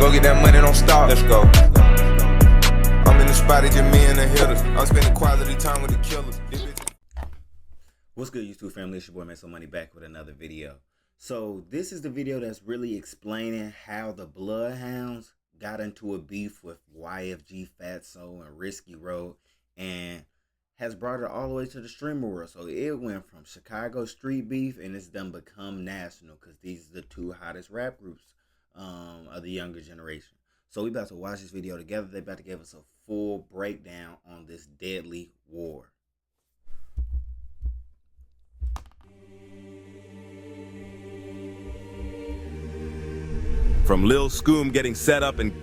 Go get that money, don't stop. Let's go. I'm in the spot, it's just me and the hitters. I'm spending quality time with the killers. What's good, YouTube family? It's your boy MasoMoney back with another video. So this is the video that's really explaining how the Bloodhounds got into a beef with YFG Fatso and Risky Road, and has brought it all the way to the streamer world. So it went from Chicago street beef and it's done become national, because these are the two hottest rap groups of the younger generation. So we about to watch this video together. They about to give us a full breakdown on this deadly war. From Lil Scoom getting set up and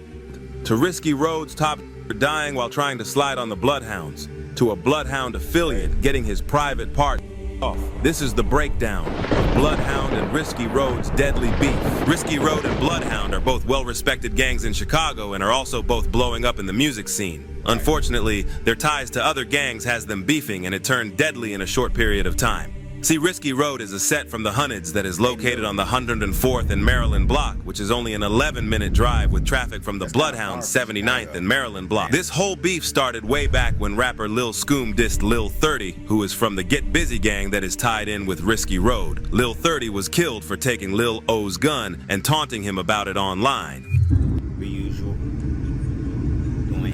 to Risky Road's top dying while trying to slide on the Bloodhounds, to a Bloodhound affiliate getting his private part off. This is the breakdown of Bloodhound and Risky Road's deadly beef. Risky Road and Bloodhound are both well-respected gangs in Chicago and are also both blowing up in the music scene. Unfortunately, their ties to other gangs has them beefing, and it turned deadly in a short period of time. See, Risky Road is a set from the Hundreds that is located on the 104th and Maryland block, which is only an 11-minute drive with traffic from the Bloodhound 79th and Maryland block. This whole beef started way back when rapper Lil Scoom dissed Lil 30, who is from the Get Busy gang that is tied in with Risky Road. Lil 30 was killed for taking Lil O's gun and taunting him about it online.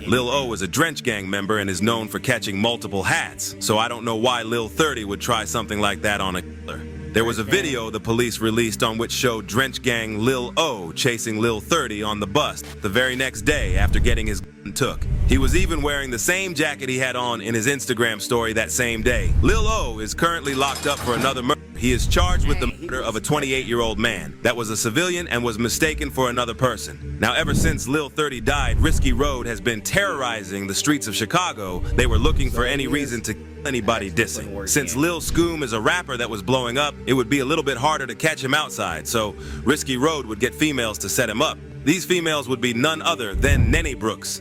Lil O is a Drench Gang member and is known for catching multiple hats, so I don't know why Lil 30 would try something like that on a killer. There was a video the police released on which showed Drench Gang Lil O chasing Lil 30 on the bus the very next day after getting his gun took. He was even wearing the same jacket he had on in his Instagram story that same day. Lil O is currently locked up for another murder. He is charged with the murder of a 28-year-old man that was a civilian and was mistaken for another person. Now, ever since Lil 30 died, Risky Road has been terrorizing the streets of Chicago. They were looking for any reason to kill anybody dissing. Since Lil Scoom is a rapper that was blowing up, it would be a little bit harder to catch him outside, so Risky Road would get females to set him up. These females would be none other than Nenny Brooks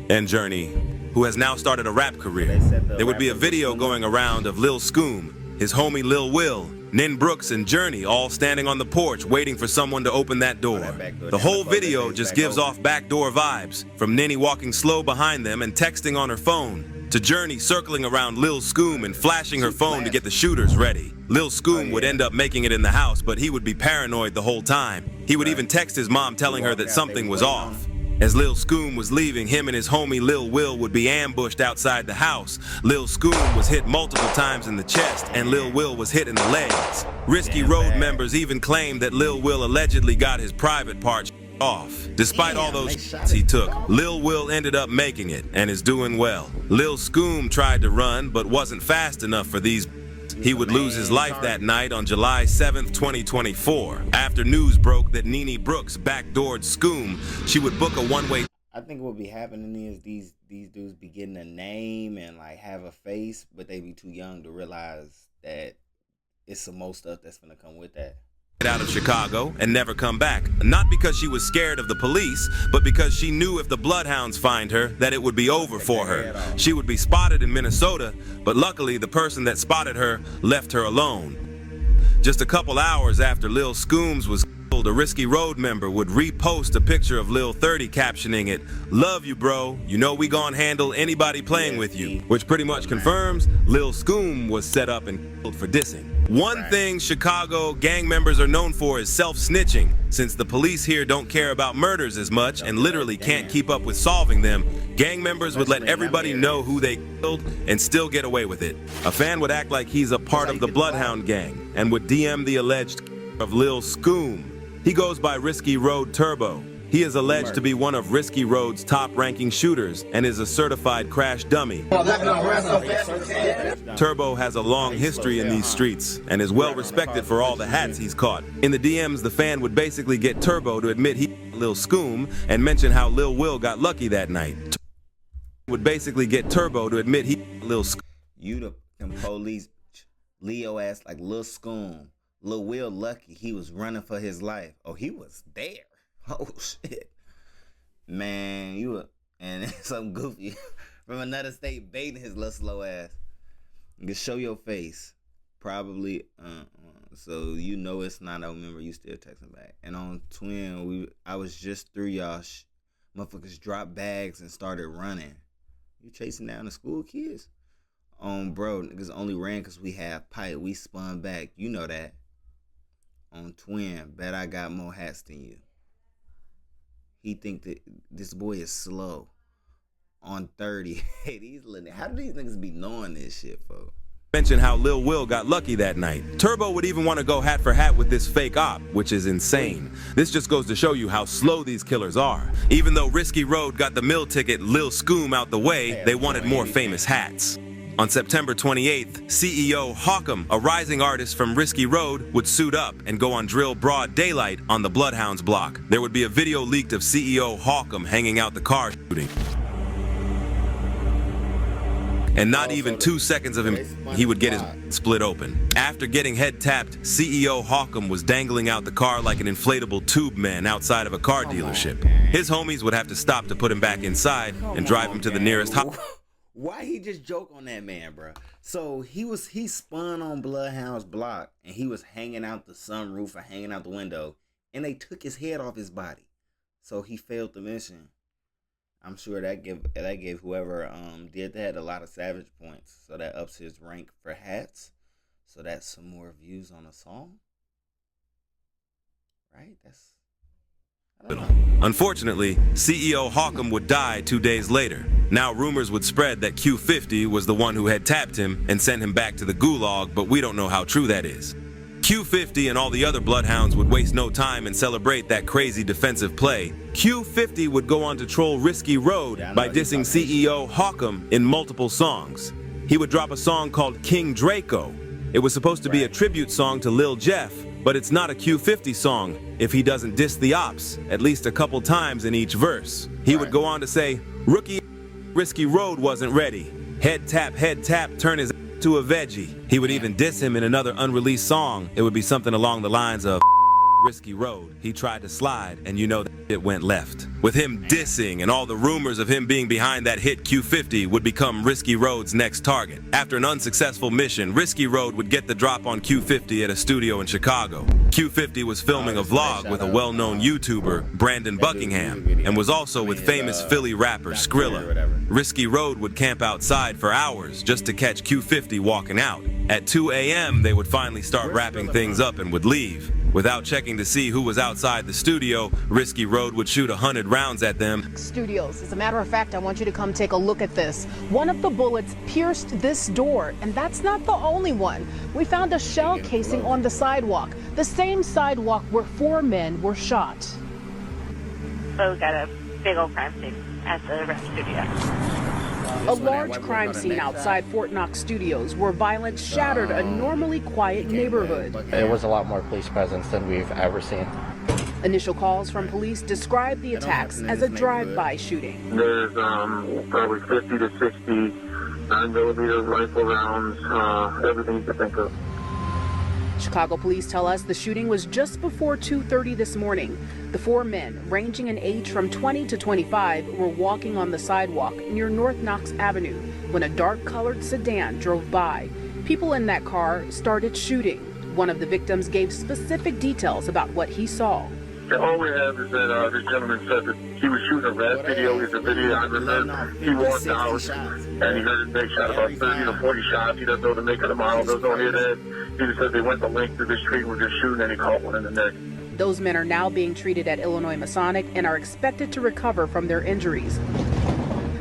and Journey, who has now started a rap career. There would be a video going around of Lil Scoom, his homie Lil Will, Nen Brooks, and Journey all standing on the porch waiting for someone to open that door. The whole video just gives off backdoor vibes, from Nenny walking slow behind them and texting on her phone, to Journey circling around Lil Scoom and flashing her phone to get the shooters ready. Lil Scoom would end up making it in the house, but he would be paranoid the whole time. He would even text his mom telling her that something was off. As Lil Scoom was leaving, him and his homie Lil Will would be ambushed outside the house. Lil Scoom was hit multiple times in the chest, and Lil Will was hit in the legs. Risky Road members even claimed that Lil Will allegedly got his private part off. Despite all those shots he took, Lil Will ended up making it and is doing well. Lil Scoom tried to run but wasn't fast enough for these. He would lose his life that night on July 7th, 2024. After news broke that Nenny Brooks backdoored Scoom, she would book a one-way. I think what be happening is these dudes be getting a name and like have a face, but they be too young to realize that it's some more stuff that's gonna come with that. Out of Chicago and never come back. Not because she was scared of the police, but because she knew if the Bloodhounds find her, that it would be over for her. She would be spotted in Minnesota, but luckily the person that spotted her left her alone. Just a couple hours after Lil Scooms was killed, a Risky Road member would repost a picture of Lil 30 captioning it, "Love you, bro. You know we gon' handle anybody playing with you," which pretty much confirms Lil Scoom was set up and killed for dissing. One thing Chicago gang members are known for is self-snitching. Since the police here don't care about murders as much and literally can't keep up with solving them, gang members would let everybody know who they killed and still get away with it. A fan would act like he's a part of the Bloodhound gang and would DM the alleged of Lil Scoom. He goes by Risky Road Turbo. He is alleged to be one of Risky Road's top-ranking shooters and is a certified crash dummy. Turbo has a long history in these streets and is well respected for all the hats he's caught. In the DMs, the fan would basically get Turbo to admit he Lil Scoom and mention how Lil Will got lucky that night. Would basically get Turbo to admit he Lil Scoom. You the police, Leo ass like Lil Scoom. Lil Will lucky he was running for his life. Oh, he was there. Oh shit, man, you were, and some goofy from another state baiting his little slow ass. You can show your face. Probably. So you know it's not. I remember you still texting back. And on Twin, I was just through y'all. Motherfuckers dropped bags and started running. You chasing down the school kids? Bro, niggas only ran because we had pipe. We spun back. You know that. On Twin, bet I got more hats than you. He think that this boy is slow. On 30. Hey, how do these niggas be knowing this shit, folks? Mention how Lil Will got lucky that night. Turbo would even want to go hat for hat with this fake op, which is insane. This just goes to show you how slow these killers are. Even though Risky Road got the mill ticket Lil Scoom out the way, they wanted more famous hats. On September 28th, CEO Hawkham, a rising artist from Risky Road, would suit up and go on drill broad daylight on the Bloodhounds block. There would be a video leaked of CEO Hawkham hanging out the car shooting. And not even 2 seconds of him, he would get his split open. After getting head tapped, CEO Hawkham was dangling out the car like an inflatable tube man outside of a car dealership. His homies would have to stop to put him back inside and drive him to the nearest hospital. Why he just joke on that man, bro? So he spun on Bloodhound's block and he was hanging out the sunroof or hanging out the window, and they took his head off his body. So he failed the mission. I'm sure that gave whoever did that a lot of savage points. So that ups his rank for hats. So that's some more views on a song. Right? Unfortunately, CEO Hawkham would die 2 days later. Now rumors would spread that Q50 was the one who had tapped him and sent him back to the gulag, but we don't know how true that is. Q50 and all the other Bloodhounds would waste no time and celebrate that crazy defensive play. Q50 would go on to troll Risky Road by dissing CEO Hawkham in multiple songs. He would drop a song called King Draco. It was supposed to be a tribute song to Lil Jeff, but it's not a Q50 song if he doesn't diss the ops at least a couple times in each verse. He would go on to say, "Rookie, Risky Road wasn't ready. Head tap, turn his to a veggie." He would even diss him in another unreleased song. It would be something along the lines of, "Risky Road, he tried to slide and you know that it went left." With him dissing and all the rumors of him being behind that hit, Q50 would become Risky Road's next target. After an unsuccessful mission, Risky Road would get the drop on Q50 at a studio in Chicago. Q50 was filming a vlog with a well-known YouTuber, Brandon Buckingham, and was also with famous Philly rapper Skrilla. Risky Road would camp outside for hours just to catch Q50 walking out. At 2 a.m., they would finally start wrapping things up and would leave. Without checking to see who was outside the studio, Risky Road would shoot 100 rounds at them. Studios. As a matter of fact, I want you to come take a look at this. One of the bullets pierced this door, and that's not the only one. We found a shell casing on the sidewalk, the same sidewalk where 4 men were shot. So we got a big old crime scene at the rep studio. A large crime scene outside Fort Knox Studios where violence shattered a normally quiet neighborhood. It was a lot more police presence than we've ever seen. Initial calls from police describe the attacks as a drive-by shooting. There's probably 50 to 60 9mm rifle rounds, everything you can think of. Chicago police tell us the shooting was just before 2:30 this morning. The 4 men, ranging in age from 20 to 25, were walking on the sidewalk near North Knox Avenue when a dark-colored sedan drove by. People in that car started shooting. One of the victims gave specific details about what he saw. All we have is that this gentleman said that he was shooting a rap video. It's a video I remember. He walked out and he heard a big shot, about 30 to 40 shots. He doesn't know the make of the model, doesn't know any of that. He just said they went the length of the street, were just shooting, and he caught one in the neck. Those men are now being treated at Illinois Masonic and are expected to recover from their injuries.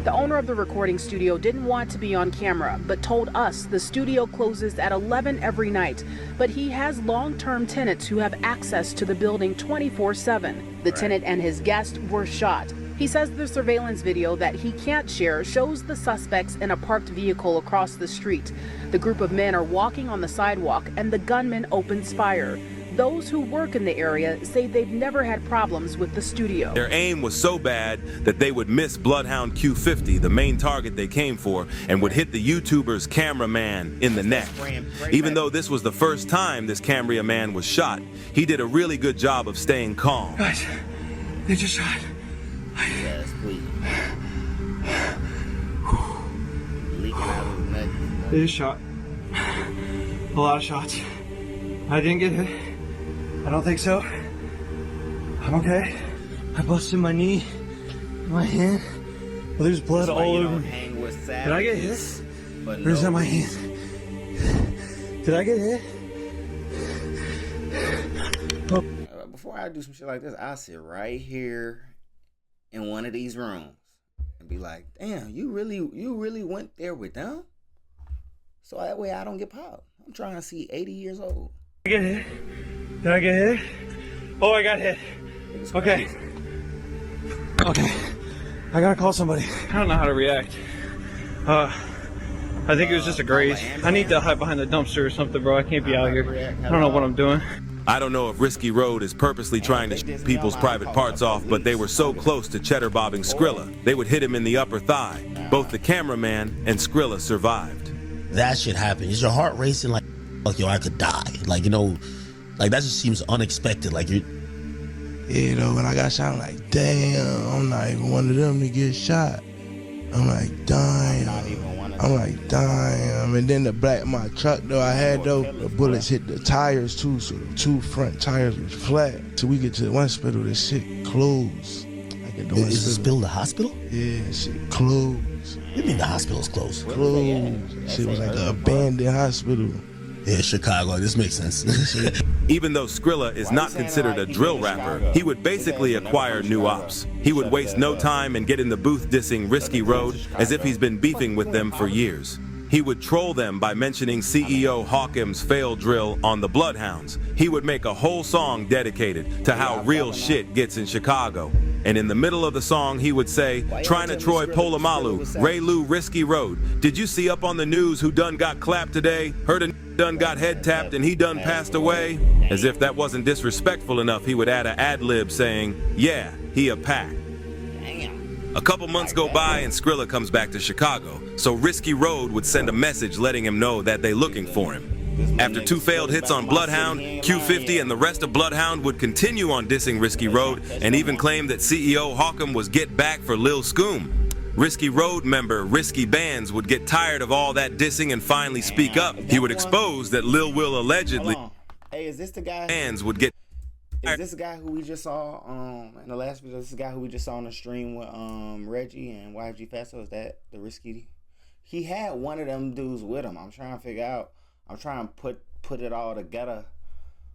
The owner of the recording studio didn't want to be on camera, but told us the studio closes at 11 every night. But he has long-term tenants who have access to the building 24/7. The tenant and his guest were shot. He says the surveillance video that he can't share shows the suspects in a parked vehicle across the street. The group of men are walking on the sidewalk and the gunman opens fire. Those who work in the area say they've never had problems with the studio. Their aim was so bad that they would miss Bloodhound Q50, the main target they came for, and would hit the YouTuber's cameraman in the neck. Even though this was the first time this cameraman was shot, he did a really good job of staying calm. Guys, they just shot. Yes, please. Leaking out of his neck. They just shot. a lot of shots. I didn't get hit. I don't think so. I'm okay. I busted my knee, my hand. Well, there's blood all over me. Did I get hit? Or is that my hand? Did I get hit? Oh. Before I do some shit like this, I'll sit right here in one of these rooms and be like, damn, you really went there with them? So that way I don't get popped. I'm trying to see 80 years old. Did I get hit? Did I get hit? Oh, I got hit. Okay. Okay. I gotta call somebody. I don't know how to react. I think it was just a graze. I need to hide behind the dumpster or something, bro. I can't be out here. I don't know what I'm doing. I don't know if Risky Road is purposely trying to shoot people's private parts off, but they were so close to cheddar bobbing Skrilla, they would hit him in the upper thigh. Both the cameraman and Skrilla survived. That shit happened. Is your heart racing like, yo, I could die? Like, you know, like that just seems unexpected. Like you. You know, when I got shot, I'm like, damn, I'm not even one of them to get shot. I'm like, damn. I'm like, damn. And then my truck though I had though, the bullets hit the tires too, so the two front tires was flat. So we get to the one hospital, this shit closed. Is this bill the hospital? Yeah, shit closed. What do you mean the hospital's closed? Closed. Shit was like an abandoned hospital. Yeah, Chicago, this makes sense. Even though Skrilla is not considered a drill rapper, he would basically acquire new ops. He would waste no time and get in the booth dissing Risky Road as if he's been beefing with them for years. He would troll them by mentioning CEO Hawkins' failed drill on the Bloodhounds. He would make a whole song dedicated to how real shit gets in Chicago. And in the middle of the song, he would say, trying to Troy Polamalu, Ray Lou Risky Road. Did you see up on the news who done got clapped today? Heard a done got head tapped and he done passed away? As if that wasn't disrespectful enough, he would add an ad-lib saying, yeah, he a pack. A couple months go by and Skrilla comes back to Chicago, so Risky Road would send a message letting him know that they looking for him. After 2 failed hits on Bloodhound, Q50 and the rest of Bloodhound would continue on dissing Risky Road and even claim that CEO Hawkins was get back for Lil Scoom. Risky Road member Risky Bands would get tired of all that dissing and finally speak up. He would expose that Lil Will allegedly is this the guy? Bands would get. Is this the guy who we just saw in the last video? This is the guy who we just saw on the stream with Reggie and YFG Fatso. Is that the Risky? He had one of them dudes with him. I'm trying to figure out. I'm trying to put it all together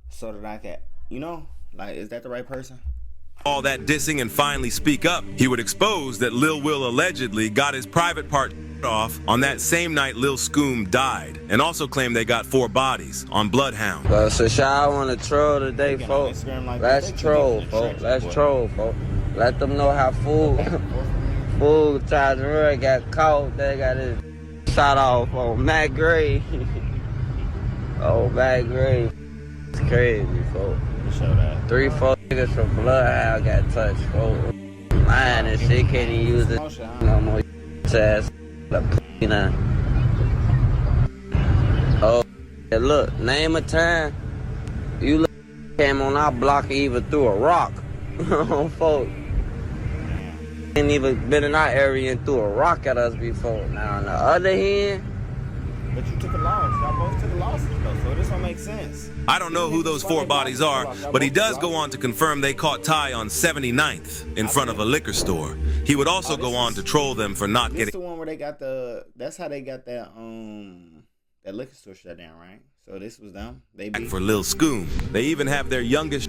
so that I can, you know, like, is that the right person? All that dissing and finally speak up. He would expose that Lil Will allegedly got his private part off on that same night Lil Scoom died, and also claimed they got 4 bodies on Bloodhound. So y'all want to troll today, folks? Let's troll, folks. Let's troll, folks. Let them know how fool tried to run, got caught. They got his shot off on Matt Gray. Oh, Matt Gray. It's crazy, folks. 3-4 niggas from Bloodhound got touched, folks. Lying and shit, can't even use it no more. Ass. You know. Oh, look, name a time you look came on our block and even threw a rock. Folks. Ain't even been in our area and threw a rock at us before. Now, on the other hand, but you took a loss. Y'all both took a loss, though, so this don't make sense. I don't know who those 4 bodies are, but he does go on to confirm they caught Ty on 79th in front of a liquor store. He would also go on to troll them for not getting. This the one where they got the. That's how they got that that liquor store shut down, right? So this was them. They beat for Lil Scoom. They even have their youngest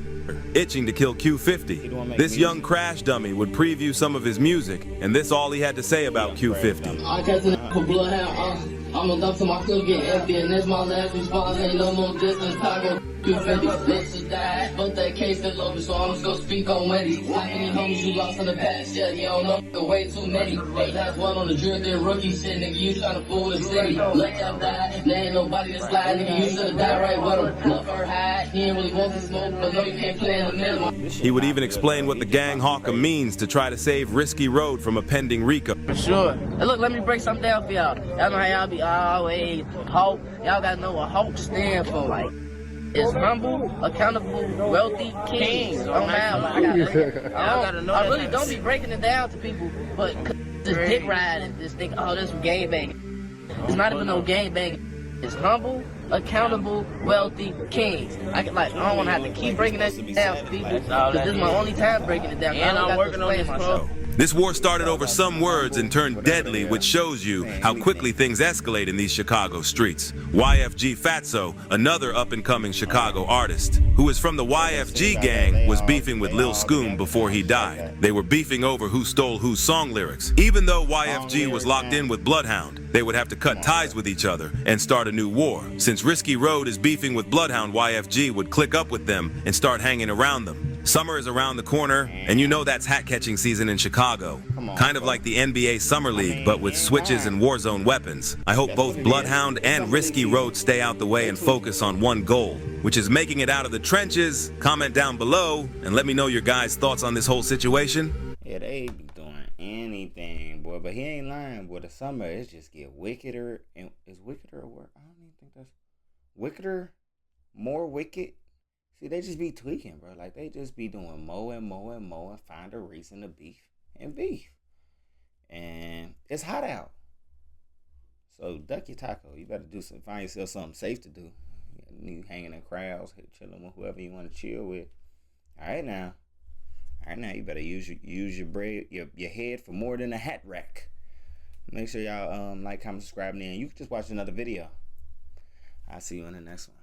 itching to kill Q50. This young crash dummy would preview some of his music, and this all he had to say about Q50. I got the Bloodhound. I'm a dump to my clip, get empty, and that's my last response. Ain't no more distance. Taco Q50. Let's just die. But that case still open, so I'm just gonna speak on Wendy. How many homies you lost in the past? Yeah, you don't know. Way too many. Hey, that's one on the drill, they're rookie shit, nigga. You tryna fool the city. Let y'all die. There ain't nobody to slide, nigga. You should've died right with him. Look her high. He ain't really want to smoke, but no, you can't play in the middle. He would even explain what the gang Hawkins means to try to save Risky Road from a pending RICO. For sure. Hey, look, let me break something down for y'all. Y'all know how y'all be always hope. Y'all gotta know what hope stand for. Like, it's humble, accountable, wealthy, kings. Don't matter. I really don't be breaking it down to people, but this dick riding, this thing, oh, this some gang banging. It's not even no gang banging. is humble, accountable, wealthy kings. I don't want to have to keep breaking that down for people, because this is my only time breaking it down. And I'm working on this myself. This war started over some words and turned deadly, which shows you how quickly things escalate in these Chicago streets. YFG Fatso, another up-and-coming Chicago artist, who is from the YFG gang, was beefing with Lil Scoom before he died. They were beefing over who stole whose song lyrics. Even though YFG was locked in with Bloodhound, they would have to cut ties with each other and start a new war. Since Risky Road is beefing with Bloodhound, YFG would click up with them and start hanging around them. Summer is around the corner, and you know that's hat-catching season in Chicago. Kind of like the NBA Summer League, but with switches and Warzone weapons. I hope both Bloodhound and Risky Road stay out the way and focus on one goal, which is making it out of the trenches. Comment down below, and let me know your guys' thoughts on this whole situation. Yeah, they be doing anything, boy, but he ain't lying, boy. The summer, it just get wickeder, and is wickeder a word? I don't even think that's wickeder, more wicked. See, they just be tweaking, bro. Like, they just be doing more and more and more and find a reason to beef and beef. And it's hot out. So duck your taco. You better find yourself something safe to do. You hanging in crowds, chilling with whoever you want to chill with. All right, now. You better use your head for more than a hat rack. Make sure y'all like, comment, subscribe, and you can just watch another video. I'll see you in the next one.